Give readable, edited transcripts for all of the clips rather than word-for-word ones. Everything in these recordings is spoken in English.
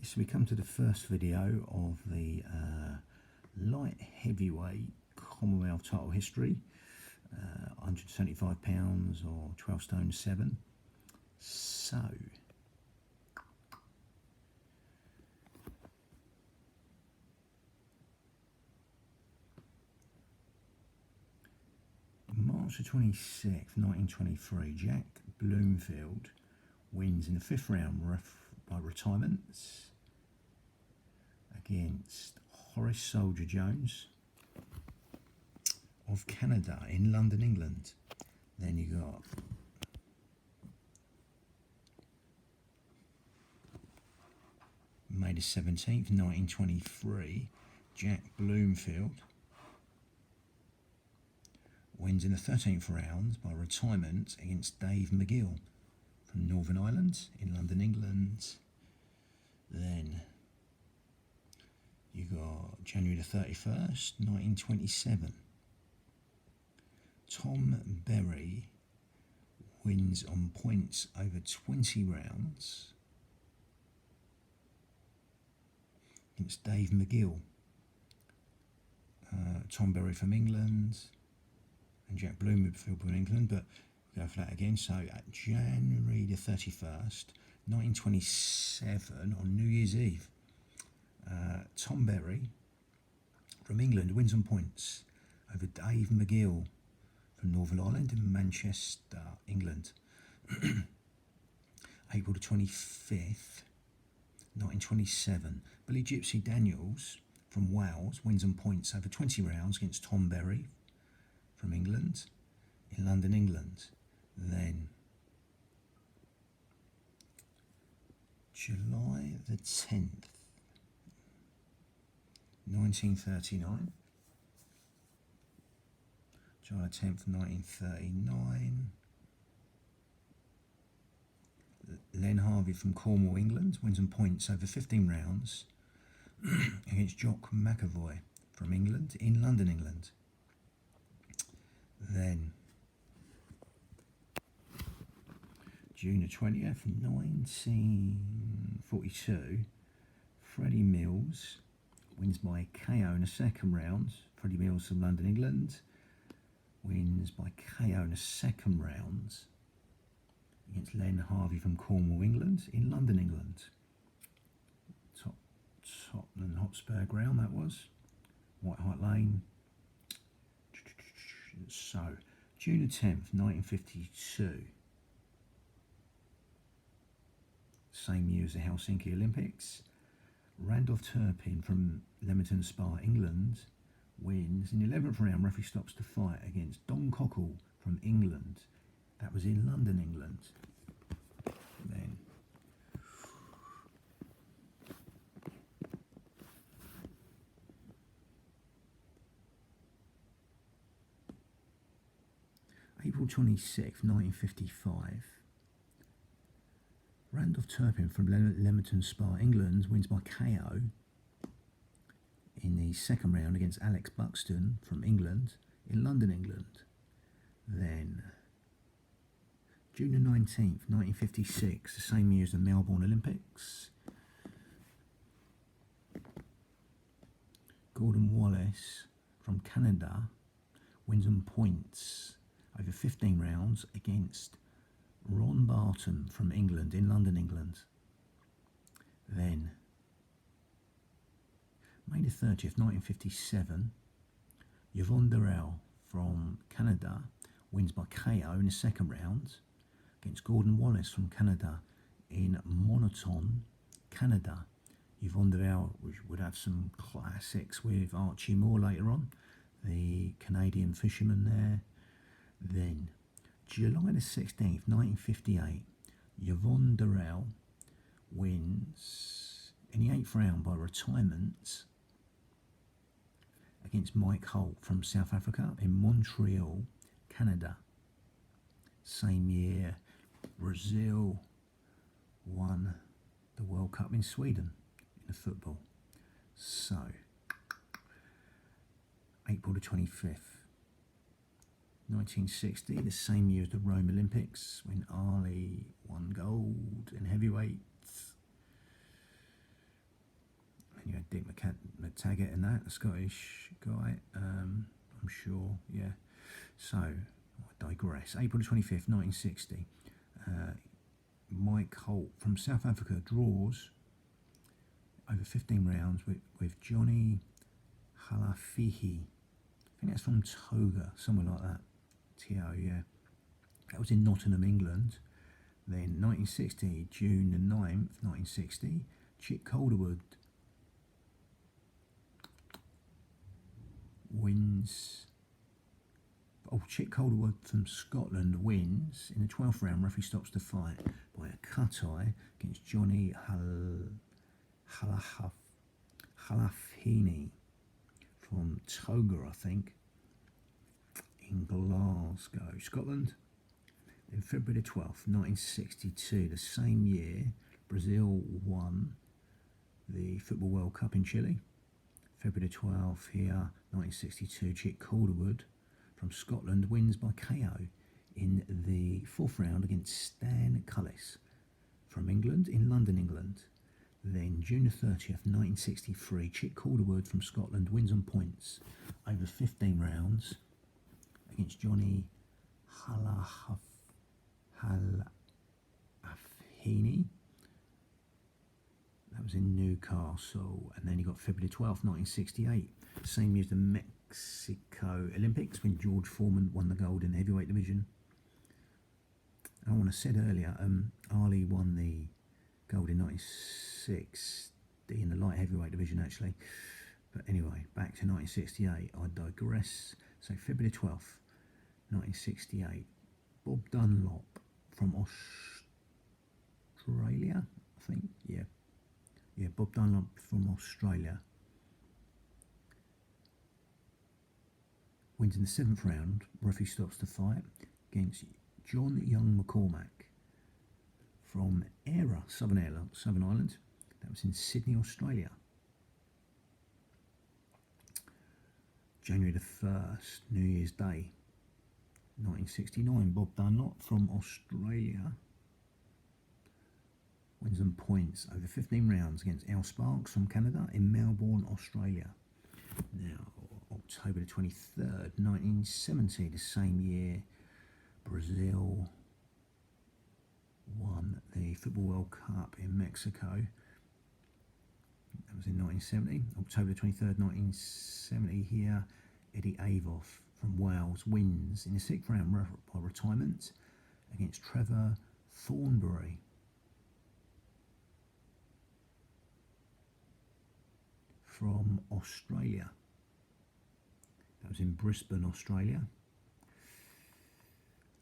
So we come to the first video of the light heavyweight Commonwealth title history, £175 or 12 stone 7. So March the 26th, 1923, Jack Bloomfield wins in the 5th round by retirements against Horace Soldier Jones of Canada in London, England. Then you got May the 17th, 1923, Jack Bloomfield wins in the 13th round by retirement against Dave McGill from Northern Ireland in London, England. Then you got January the 31st, 1927. Tom Berry wins on points over 20 rounds against Dave McGill. Tom Berry from England and Jack Bloomfield from England, but we'll go for that again. So at January the 31st, 1927, on New Year's Eve, Tom Berry from England wins on points over Dave McGill from Northern Ireland in Manchester, England. April the 25th, 1927, Billy Gypsy Daniels from Wales wins on points over 20 rounds against Tom Berry from England in London, England. Then July the 10th, 1939. July 10th, 1939. Len Harvey from Cornwall, England wins on points over 15 rounds against Jock McAvoy from England in London, England. Then June the 20th, 1942, Freddie Mills wins by KO in the 2nd round. Freddie Mills from London, England wins by KO in the 2nd round against Len Harvey from Cornwall, England in London, England. Tottenham Hotspur ground that was. White Hart Lane. So, June the 10th, 1952. Same year as the Helsinki Olympics. Randolph Turpin from Leamington Spa, England wins in the 11th round. Referee stops the fight against Don Cockle from England. That was in London, England. Then April 26th, 1955. Randolph Turpin from Leamington Spa, England wins by KO in the 2nd round against Alex Buxton from England in London, England. Then June the 19th, 1956, the same year as the Melbourne Olympics. Gordon Wallace from Canada wins on points over 15 rounds against Ron Barton from England in London, England. Then May the 30th, 1957, Yvonne Durrell from Canada wins by KO in the 2nd round against Gordon Wallace from Canada in Monoton, Canada. Yvonne Durrell would have some classics with Archie Moore later on, the Canadian fisherman there. Then July the 16th, 1958, Yvonne Durrell wins in the 8th round by retirement against Mike Holt from South Africa in Montreal, Canada. Same year, Brazil won the World Cup in Sweden in the football. So, April the 25th, 1960, the same year as the Rome Olympics, when Ali won gold in heavyweight. Dick McTaggart and that, the Scottish guy, I'm sure, yeah. So, I digress. April 25th, 1960, Mike Holt from South Africa draws over 15 rounds with Johnny Halafihi. I think that's from Toga, somewhere like that. T-O, yeah. That was in Nottingham, England. Then 1960, June the 9th, 1960, Chick Calderwood wins. Oh, Chick Calderwood from Scotland wins in the 12th round. Referee stops the fight by a cut-eye against Johnny Halafini from Toga, I think, in Glasgow, Scotland. In February the 12th, 1962, the same year, Brazil won the Football World Cup in Chile. February the 12th here, 1962, Chick Calderwood from Scotland wins by KO in the 4th round against Stan Cullis from England, in London, England. Then June the 30th, 1963, Chick Calderwood from Scotland wins on points over 15 rounds against Johnny Halafini. That was in Newcastle. And then you got February 12th, 1968, same year as the Mexico Olympics, when George Foreman won the gold in the heavyweight division. I want to said earlier, Ali won the gold in 1960 in the light heavyweight division, actually. But anyway, back to 1968. I digress. So February 12th, 1968, Bob Dunlop from Australia, I think. Yeah, Bob Dunlop from Australia wins in the 7th round. Referee stops the fight against John Young McCormack from Southern Ireland. That was in Sydney, Australia. January the 1st, New Year's Day, 1969, Bob Dunlop from Australia wins on points over 15 rounds against Al Sparks from Canada in Melbourne, Australia. Now, October the 23rd, 1970, the same year, Brazil won the Football World Cup in Mexico. That was in 1970. October the 23rd, 1970 here, Eddie Avoff from Wales wins in the 6th round by retirement against Trevor Thornbury from Australia. That was in Brisbane, Australia.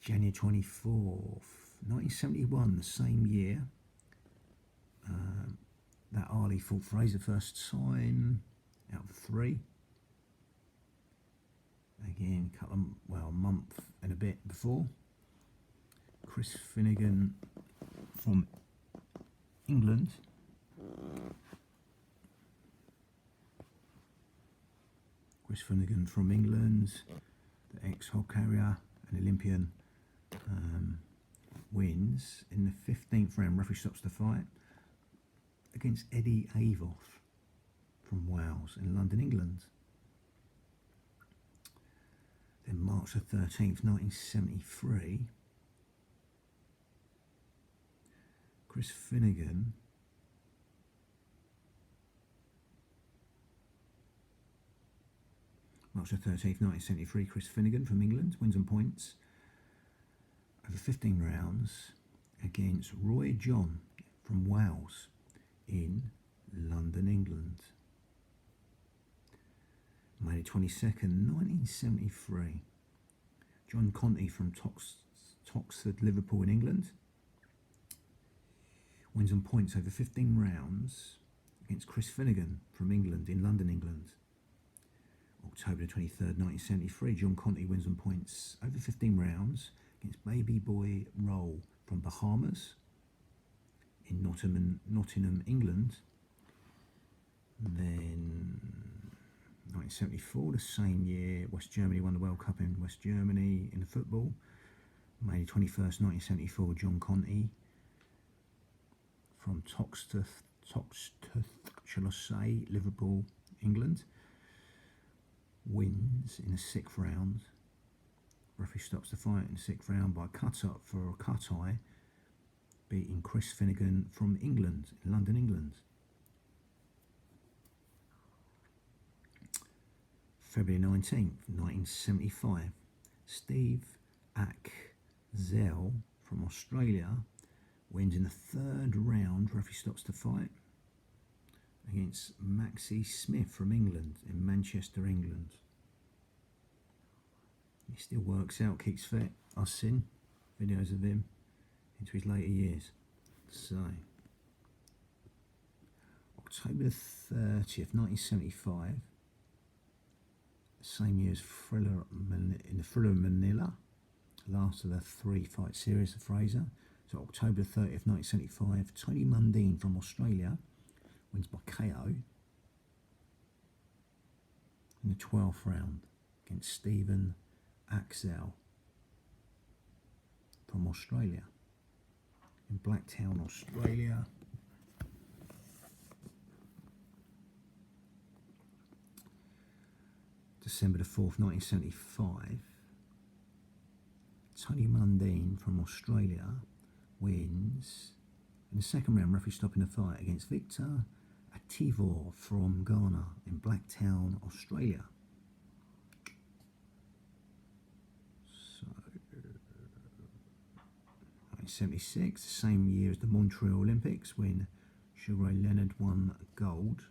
January 24th, 1971, the same year, that Ali fought Fraser first time out of 3. Again, a month and a bit before. Chris Finnegan from England the ex-hog carrier and Olympian, wins in the 15th round. Referee stops the fight against Eddie Avoff from Wales in London, England. Then March the 13th, 1973, Chris Finnegan March the 13th, 1973, Chris Finnegan from England wins on points over 15 rounds against Roy John from Wales in London, England. May 22nd, 1973, John Conti from Toxford, Liverpool in England wins on points over 15 rounds against Chris Finnegan from England in London, England. October 23rd, 1973, John Conti wins on points over 15 rounds against Baby Boy Roll from Bahamas in Nottingham, England. And then 1974, the same year, West Germany won the World Cup in West Germany in the football. May 21st, 1974, John Conti from Toxteth, shall I say, Liverpool, England. Wins in the 6th round. Referee stops the fight in the 6th round by cut-up for a cut-eye, beating Chris Finnegan from England, in London, England. February 19th, 1975. Steve Axel from Australia wins in the 3rd round. Referee stops the fight against Maxie Smith from England, in Manchester, England. He still works out, keeps fit. I've seen videos of him into his later years. So, October the 30th, 1975. Same year as in the Thriller Manila, last of the 3-fight series of Fraser. So October 30th, 1975, Tony Mundine from Australia wins by KO in the 12th round against Stephen Axel from Australia, in Blacktown, Australia. December the 4th, 1975. Tony Mundine from Australia wins in the 2nd round, referee stopping the fight against Victor Ativor from Ghana, in Blacktown, Australia. So, 1976, the same year as the Montreal Olympics, when Sugar Ray Leonard won gold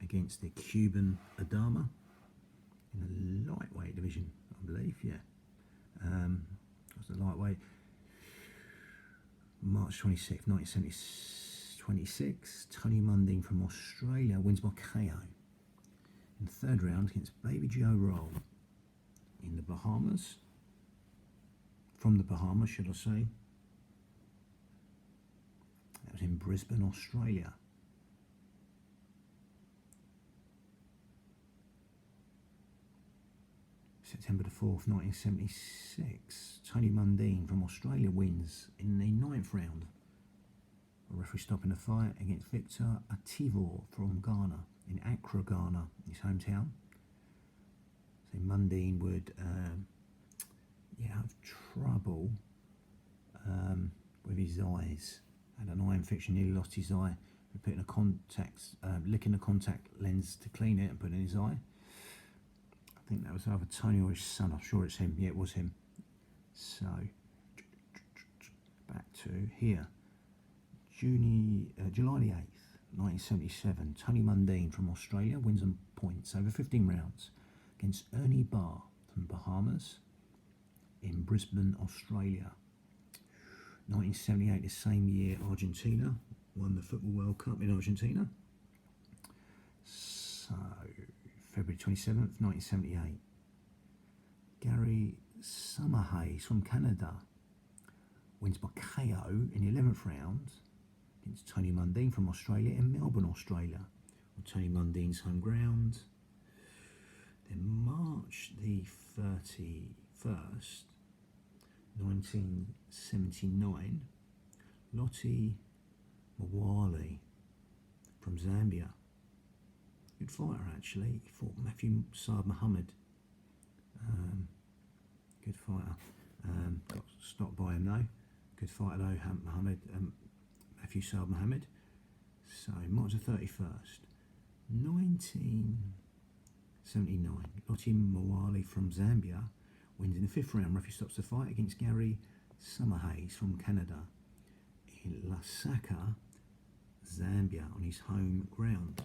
against the Cuban Adama in the lightweight division, I believe, yeah. That's the lightweight. March 26th, 1926, Tony Mundine from Australia wins by KO in the 3rd round against Baby Joe Roll in the Bahamas. From the Bahamas, should I say. That was in Brisbane, Australia. September the 4th, 1976, Tony Mundine from Australia wins in the 9th round. A referee stopping the fight against Victor Ativor from Ghana, in Accra, Ghana, his hometown. So Mundine would have trouble with his eyes. Had an eye infection, nearly lost his eye. Putting a licking the contact lens to clean it and put it in his eye. I think that was either Tony or his son. I'm sure it's him. Yeah, it was him. So, back to here. July the 8th, 1977. Tony Mundine from Australia wins on points over 15 rounds against Ernie Barr from Bahamas, in Brisbane, Australia. 1978, the same year, Argentina won the Football World Cup in Argentina. So, February 27th, 1978. Gary Summerhays from Canada wins by KO in the 11th round against Tony Mundine from Australia, in Melbourne, Australia, on Tony Mundine's home ground. Then March the 31st, 1979, Lottie Mawali from Zambia. Good fighter, actually. He fought Matthew Saad Muhammad. Good fighter. Got stopped by him though. Good fighter though, Matthew Saad Muhammad. So March the 31st, 1979. Lottie Mawali from Zambia wins in the 5th round. Referee stops the fight against Gary Summerhays from Canada, in Lusaka, Zambia, on his home ground.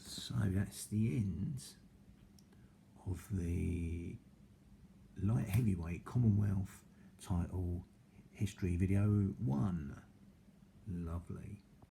So that's the end of the light heavyweight Commonwealth title history video 1. Lovely.